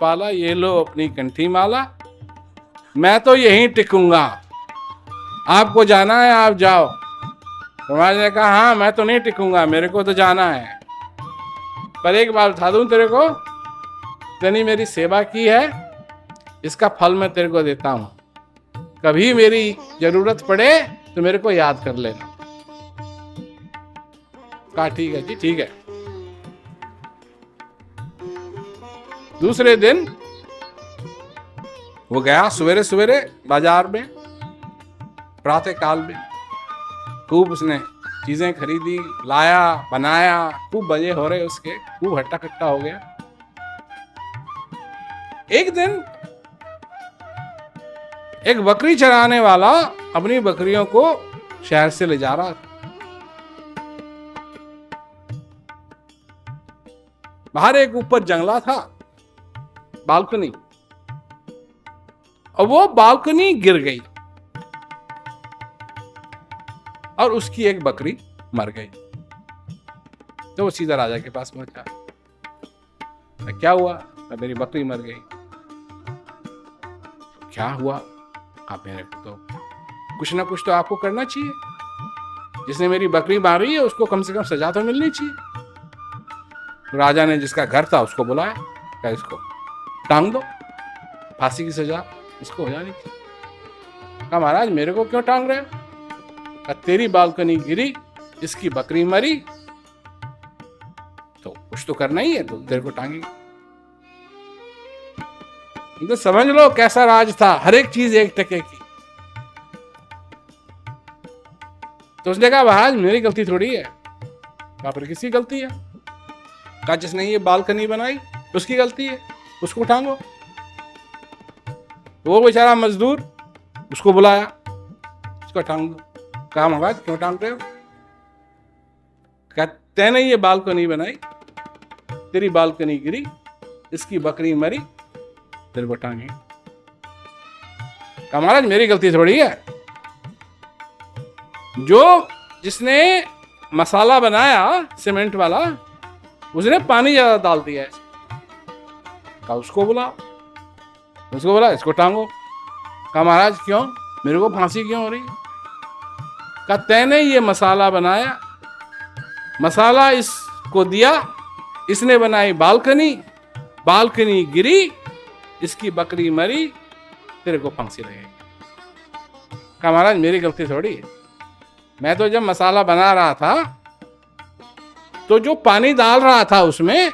पाला, ये लो अपनी कंठी माला, मैं तो यहीं टिकूंगा, आपको जाना है आप जाओ। महाराज ने कहा हाँ मैं तो नहीं टिकूंगा, मेरे को तो जाना है, पर एक बात बता दूं तेरे को, तूने मेरी सेवा की है, इसका फल मैं तेरे को देता हूं, कभी मेरी जरूरत पड़े तो मेरे को याद कर लेना। कहा ठीक है जी ठीक है। दूसरे दिन वो गया सवेरे सवेरे बाजार में, प्रातः काल में, खूब उसने चीजें खरीदी, लाया, बनाया, खूब मजे हो रहे उसके, खूब हट्टा कट्टा हो गया। एक दिन एक बकरी चराने वाला अपनी बकरियों को शहर से ले जा रहा था। बाहर एक ऊपर जंगला था, बालकनी, और वो बालकनी गिर गई और उसकी एक बकरी मर गई। तो वो सीधा राजा के पास पहुंचा, क्या हुआ? मेरी बकरी मर गई। क्या हुआ? आप मेरे को तो कुछ ना कुछ तो आपको करना चाहिए, जिसने मेरी बकरी मारी है उसको कम से कम सजा तो मिलनी चाहिए। तो राजा ने जिसका घर था उसको बुलाया, क्या इसको टांग दो, फांसी की सजा इसको हो जानी चाहिए। कहा महाराज मेरे को क्यों टांग रहे हो? कहा तेरी बालकनी गिरी, इसकी बकरी मरी, तो कुछ तो करना ही है, तो तेरे को टांगेंगे। तो समझ लो कैसा राज था, हर एक चीज एक टके की। तो उसने कहा महाराज मेरी गलती थोड़ी है। कहा फिर किसकी गलती है? कहा जिसने ये बालकनी बनाई उसकी गलती है, उसको टांगो। वो बेचारा मजदूर, उसको बुलाया, उसको टांग दो। कहा महाराज क्यों टांग रहे हो? कहा तैने ये बालकनी बनाई, तेरी बालकनी गिरी, इसकी बकरी मरी, तेरे को टांगे। कहा महाराज मेरी गलती थोड़ी है, जो जिसने मसाला बनाया सीमेंट वाला उसने पानी ज्यादा डाल दिया है। कहा उसको बुलाओ, उसको बोला इसको टांगो। कहा महाराज क्यों, मेरे को फांसी क्यों हो रही? कहा तैने ये मसाला बनाया, मसाला इसको दिया, इसने बनाई बालकनी, बालकनी गिरी, इसकी बकरी मरी, तेरे को फांसी लगेगी। कहा महाराज मेरी गलती थोड़ी है, मैं तो जब मसाला बना रहा था तो जो पानी डाल रहा था उसमें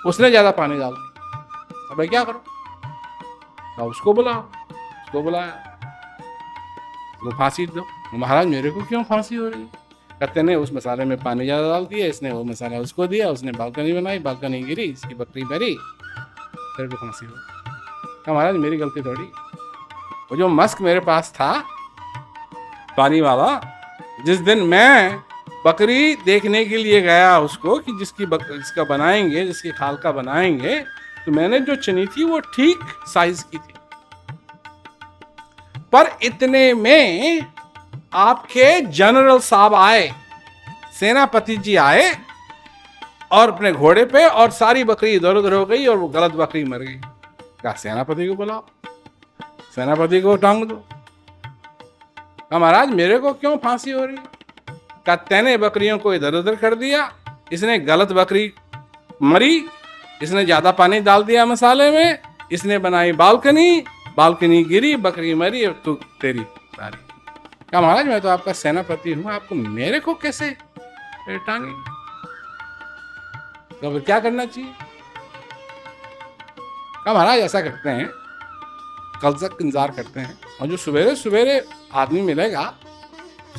उसने ज्यादा पानी डाल दिया, अब मैं क्या करूं? कहा उसको बुलाओ, उसको बुलाया, वो फांसी दो। महाराज मेरे को क्यों फांसी हो रही? कहते ने उस मसाले में पानी ज्यादा डाल दिया, इसने वो मसाला उसको दिया, उसने बालकनी बनाई, बालकनी गिरी, इसकी बकरी मरी, तेरे को फांसी हो। कहा महाराज मेरी गलती थोड़ी, वो जो मस्क मेरे पास था पानी वाला, जिस दिन मैं बकरी देखने के लिए गया उसको कि जिसका बनाएंगे, जिसकी खाल का बनाएंगे, तो मैंने जो चुनी थी वो ठीक साइज की थी, पर इतने में आपके जनरल साहब आए, सेनापति जी आए और अपने घोड़े पे, और सारी बकरी इधर उधर हो गई और वो गलत बकरी मर गई। कहा सेनापति को बुलाओ, सेनापति को टांग दो। कहा महाराज मेरे को क्यों फांसी हो रही? कहा तैने बकरियों को इधर उधर कर दिया, इसने गलत बकरी मरी, इसने ज्यादा पानी डाल दिया मसाले में, इसने बनाई बालकनी, बालकनी गिरी, बकरी मरी, और तू तेरी सारी। कहा महाराज मैं तो आपका सेनापति हूं, आपको मेरे को कैसे टांगे? तो फिर क्या करना चाहिए? कहा महाराज ऐसा करते हैं, कल तक इंतजार करते हैं, और जो सवेरे सवेरे आदमी मिलेगा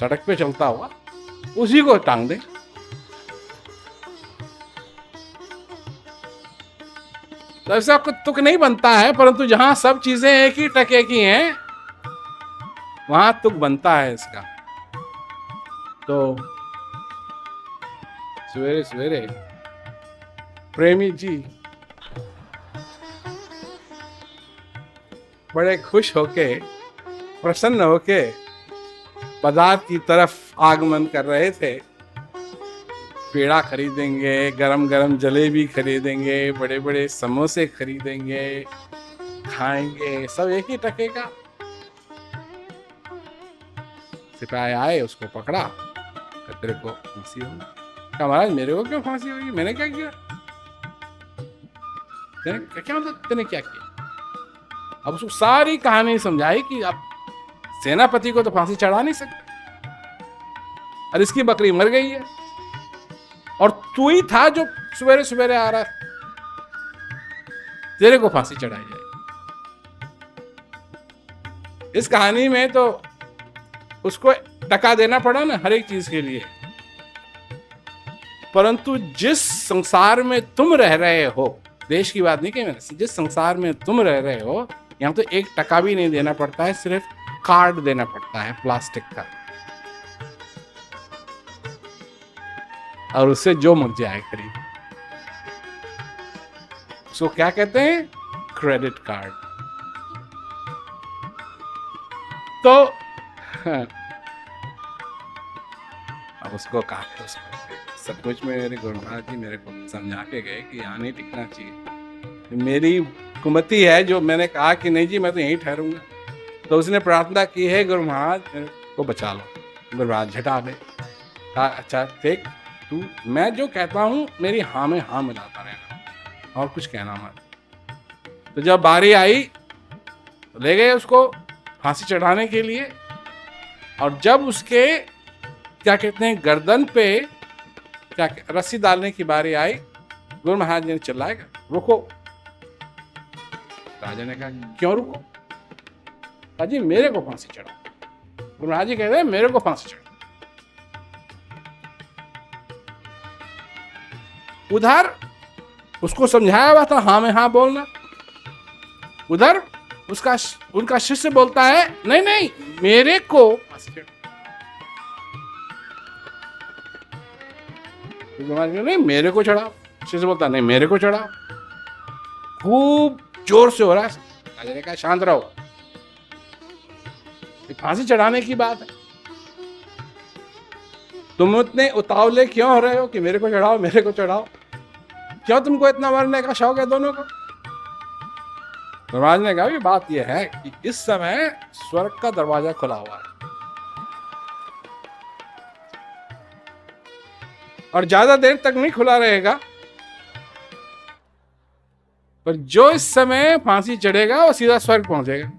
सड़क पे चलता हुआ उसी को टांग दे। तो ऐसा तुक नहीं बनता है, परंतु जहां सब चीजें एक ही टके की हैं वहां तुक बनता है इसका। तो सवेरे सवेरे प्रेमी जी बड़े खुश होके, प्रसन्न होके बाजार की तरफ आगमन कर रहे थे पेड़ा खरीदेंगे, गरम गरम जलेबी खरीदेंगे, बड़े बड़े समोसे खरीदेंगे, खाएंगे, सब एक ही टके का। सिपाही आए, उसको पकड़ा, तेरे को फांसी होगी। कहा महाराज मेरे को क्यों फांसी होगी, मैंने क्या किया? क्या मतलब तूने क्या किया? अब उसको सारी कहानी समझाई कि अब सेनापति को तो फांसी चढ़ा नहीं सकते, और इसकी बकरी मर गई है, और तू ही था जो सवेरे सवेरे आ रहा, तेरे को फांसी चढ़ाई जाए। इस कहानी में तो उसको टका देना पड़ा ना हर एक चीज के लिए, परंतु जिस संसार में तुम रह रहे हो, देश की बात नहीं कही मैंने, जिस संसार में तुम रह रहे हो, यहाँ तो 1 टका भी नहीं देना पड़ता है, सिर्फ कार्ड देना पड़ता है प्लास्टिक का, और उससे जो मर्जी आए खरीद। उसको क्या कहते हैं? Credit card. तो अब उसको कहा, सब कुछ में मेरे गुरु महाराज जी मेरे को समझा के गए कि यहाँ नहीं टिकना चाहिए, मेरी कुमति है जो मैंने कहा कि नहीं जी मैं तो यहीं ठहरूंगा। तो उसने प्रार्थना की है, गुरु महाराज मेरे को बचा लो। गुरु महाराज झटा गए, कहा अच्छा देख तू, मैं जो कहता हूँ मेरी हाँ में हाँ मिलाता रहना, और कुछ कहना मत। तो जब बारी आई तो ले गए उसको फांसी चढ़ाने के लिए, और जब उसके क्या कहते हैं गर्दन पे क्या रस्सी डालने की बारी आई, गुरु महाराज ने चिल्लाएगा रुको। राजा ने कहा क्यों रुको? कहा जी मेरे को फांसी चढ़ाओ। गुरु महाराज जी कहते हैं मेरे को फांसी चढ़ाओ। उधर उसको समझाया हुआ था हाँ में हाँ बोलना, उधर उनका शिष्य बोलता है नहीं नहीं मेरे को फांसी चढ़ाओ। नहीं मेरे को चढ़ाओ, शिष्य बोलता नहीं मेरे को चढ़ाओ। खूब जोर से हो रहा है। राजा ने कहा शांत रहो, फांसी चढ़ाने की बात है, तुम उतने उतावले क्यों हो रहे हो कि मेरे को चढ़ाओ मेरे को चढ़ाओ? क्यों तुमको इतना मरने का शौक है दोनों को? महाराज ने कहा ये बात यह है कि इस समय स्वर्ग का दरवाजा खुला हुआ है, और ज्यादा देर तक नहीं खुला रहेगा, पर जो इस समय फांसी चढ़ेगा वो सीधा स्वर्ग पहुंचेगा।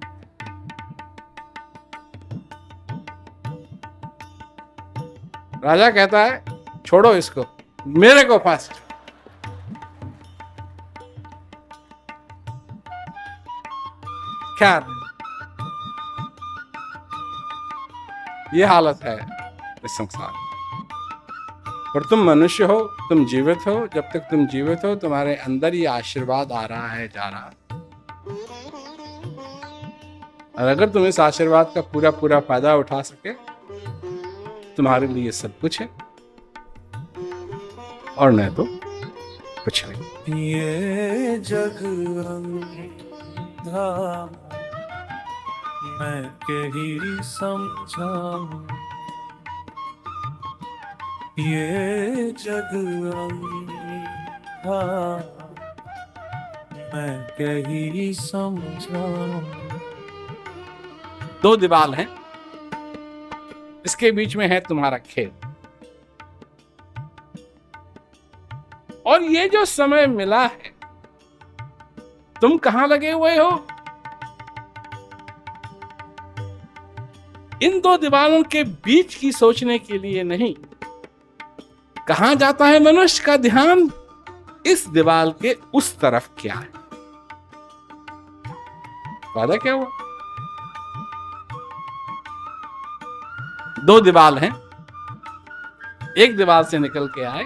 राजा कहता है छोड़ो इसको, मेरे को फांसी। क्या ये हालत है इस संसार। पर तुम मनुष्य हो, तुम जीवित हो, जब तक तुम जीवित हो तुम्हारे अंदर ये आशीर्वाद आ रहा है जा रहा, और अगर तुम इस आशीर्वाद का पूरा पूरा फायदा उठा सके तुम्हारे लिए सब कुछ है, और नहीं तो कुछ नहीं। ये जग अंधा मैं कहीं समझाऊं, ये जग अंधा मैं कहीं समझाऊं। 2 दीवाल हैं, इसके बीच में है तुम्हारा खेल, और ये जो समय मिला है तुम कहां लगे हुए हो? इन 2 दीवारों के बीच की सोचने के लिए नहीं। कहां जाता है मनुष्य का ध्यान? इस दीवार के उस तरफ क्या है। फायदा क्या हुआ? 2 दीवार हैं, एक दीवार से निकल के आए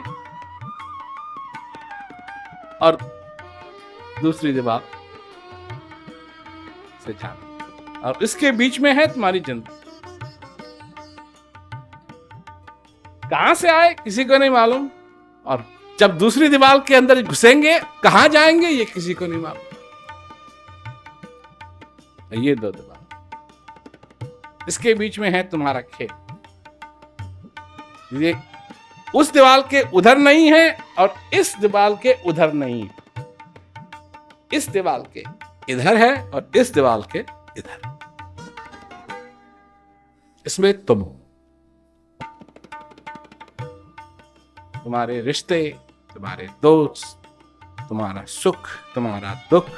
और दूसरी दीवार से जाना, और इसके बीच में है तुम्हारी जिंदगी। कहां से आए किसी को नहीं मालूम, और जब दूसरी दीवार के अंदर घुसेंगे कहां जाएंगे ये किसी को नहीं मालूम। ये 2 दीवार, इसके बीच में है तुम्हारा खेल। ये उस दीवार के उधर नहीं है और इस दीवार के उधर नहीं है। इस दीवार के इधर है और इस दीवार के इधर। इसमें तुम हो, तुम्हारे रिश्ते, तुम्हारे दोस्त, तुम्हारा सुख, तुम्हारा दुख,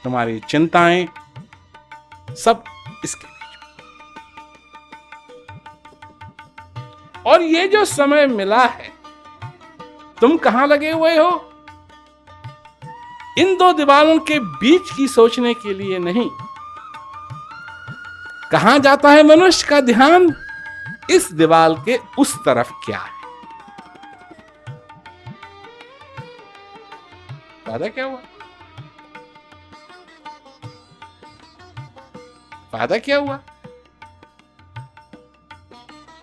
तुम्हारी चिंताएं, सब इसके बीच में। और ये जो समय मिला है, तुम कहां लगे हुए हो? इन दो दीवारों के बीच की सोचने के लिए नहीं। कहां जाता है मनुष्य का ध्यान? इस दीवार के उस तरफ क्या है। फायदा क्या हुआ? फायदा क्या हुआ?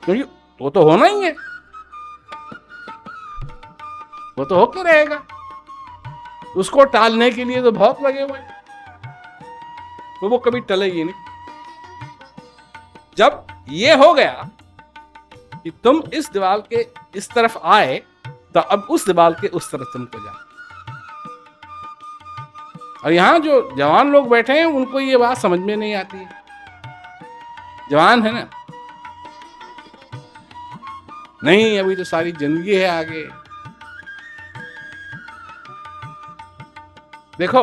क्योंकि वो तो होना ही है, वो तो होके रहेगा। उसको टालने के लिए तो बहुत लगे हुए हैं, तो वो कभी टलेगी नहीं। जब ये हो गया कि तुम इस दीवार के इस तरफ आए, तो अब उस दीवार के उस तरफ तुमको जाओ। और यहां जो जवान लोग बैठे हैं, उनको ये बात समझ में नहीं आती है। जवान है ना, नहीं अभी तो सारी जिंदगी है आगे। देखो,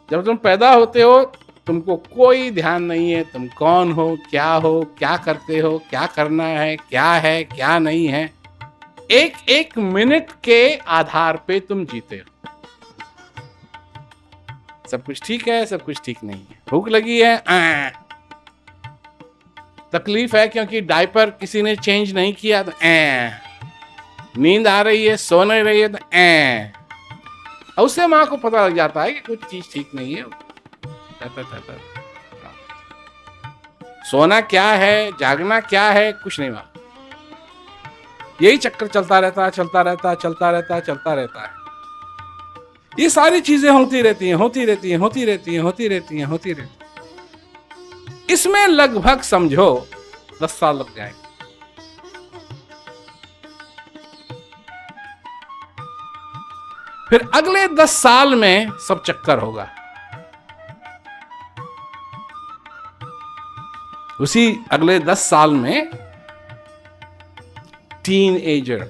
जब तुम पैदा होते हो, तुमको कोई ध्यान नहीं है तुम कौन हो, क्या करते हो, क्या करना है, क्या नहीं है। एक एक मिनट के आधार पे तुम जीते हो। सब कुछ ठीक है, सब कुछ ठीक नहीं है। भूख लगी है, तकलीफ है क्योंकि डायपर किसी ने चेंज नहीं किया तो नींद आ रही है, सो नहीं रही है तो उससे माँ को पता लग जाता है कि कुछ चीज ठीक नहीं है। सोना क्या है, जागना क्या है, कुछ नहीं मालूम। यही चक्कर चलता रहता है। ये सारी चीजें होती रहती हैं। इसमें लगभग समझो 10 साल लग जाएंगे। फिर अगले 10 साल में सब चक्कर होगा। उसी अगले 10 साल में टीन एजर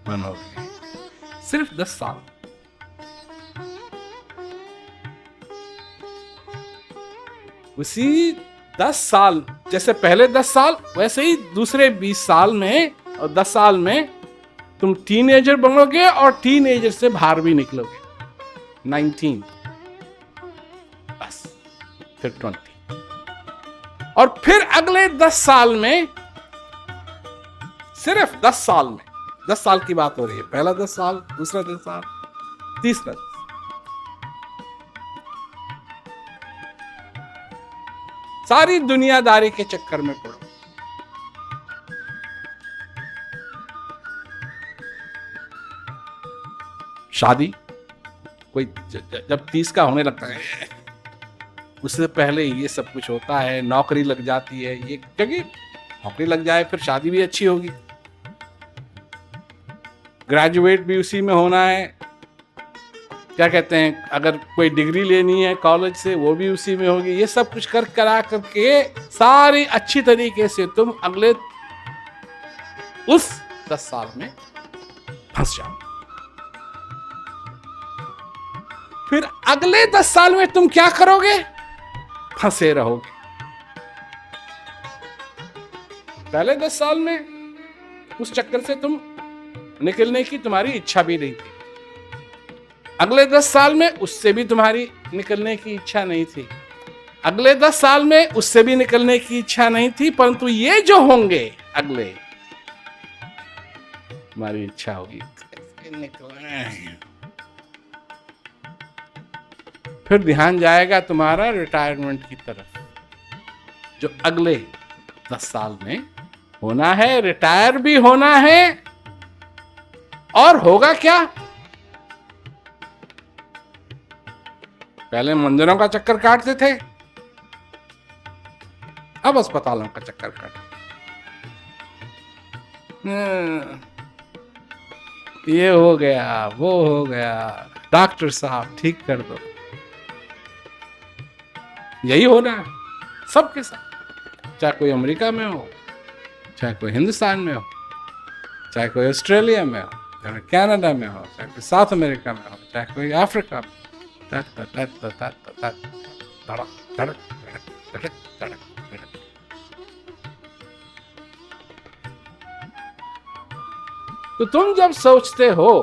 बनोगे। सिर्फ 10 साल। उसी 10 साल, जैसे पहले 10 साल वैसे ही दूसरे 20 साल में और 10 साल में तुम टीनेजर बनोगे और टीनेजर से बाहर भी निकलोगे। 19, बस फिर 20, और फिर अगले 10 साल में, सिर्फ 10 साल में, 10 साल की बात हो रही है। पहला 10 साल, दूसरा 10 साल, तीसरा 10 साल। सारी दुनियादारी के चक्कर में पड़ो। शादी कोई जब 30 का होने लगता है, उससे पहले ये सब कुछ होता है। नौकरी लग जाती है, ये क्योंकि नौकरी लग जाए फिर शादी भी अच्छी होगी। ग्रेजुएट भी उसी में होना है। क्या कहते हैं, अगर कोई डिग्री लेनी है कॉलेज से, वो भी उसी में होगी। ये सब कुछ करा करके सारी अच्छी तरीके से तुम अगले उस 10 साल में फंस जाओ। फिर अगले 10 साल में तुम क्या करोगे? फंसे रहोगे। पहले 10 साल में उस चक्कर से तुम निकलने की तुम्हारी इच्छा भी नहीं थी। अगले 10 साल में उससे भी तुम्हारी निकलने की इच्छा नहीं थी। अगले 10 साल में उससे भी निकलने की इच्छा नहीं थी। परंतु ये जो होंगे अगले, तुम्हारी इच्छा होगी फिर ध्यान जाएगा तुम्हारा रिटायरमेंट की तरफ, जो अगले 10 साल में होना है। रिटायर भी होना है। और होगा क्या? पहले मंदिरों का चक्कर काटते थे, अब अस्पतालों का चक्कर काटते। ये हो गया, वो हो गया, डॉक्टर साहब ठीक कर दो। यही हो रहा है सबके साथ, चाहे कोई अमेरिका में हो, चाहे कोई हिंदुस्तान में हो, चाहे कोई ऑस्ट्रेलिया में हो, चाहे कनाडा में हो, चाहे कोई साउथ अमेरिका में हो, चाहे कोई अफ्रीका में। तड़क तड़क तड़क तड़क तड़क तड़क तड़क तड़क। तो तुम जब सोचते हो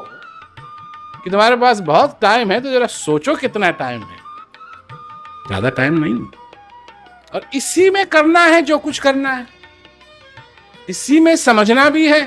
कि तुम्हारे पास बहुत टाइम है, तो जरा सोचो कितना टाइम है। ज्यादा टाइम नहीं, और इसी में करना है जो कुछ करना है, इसी में समझना भी है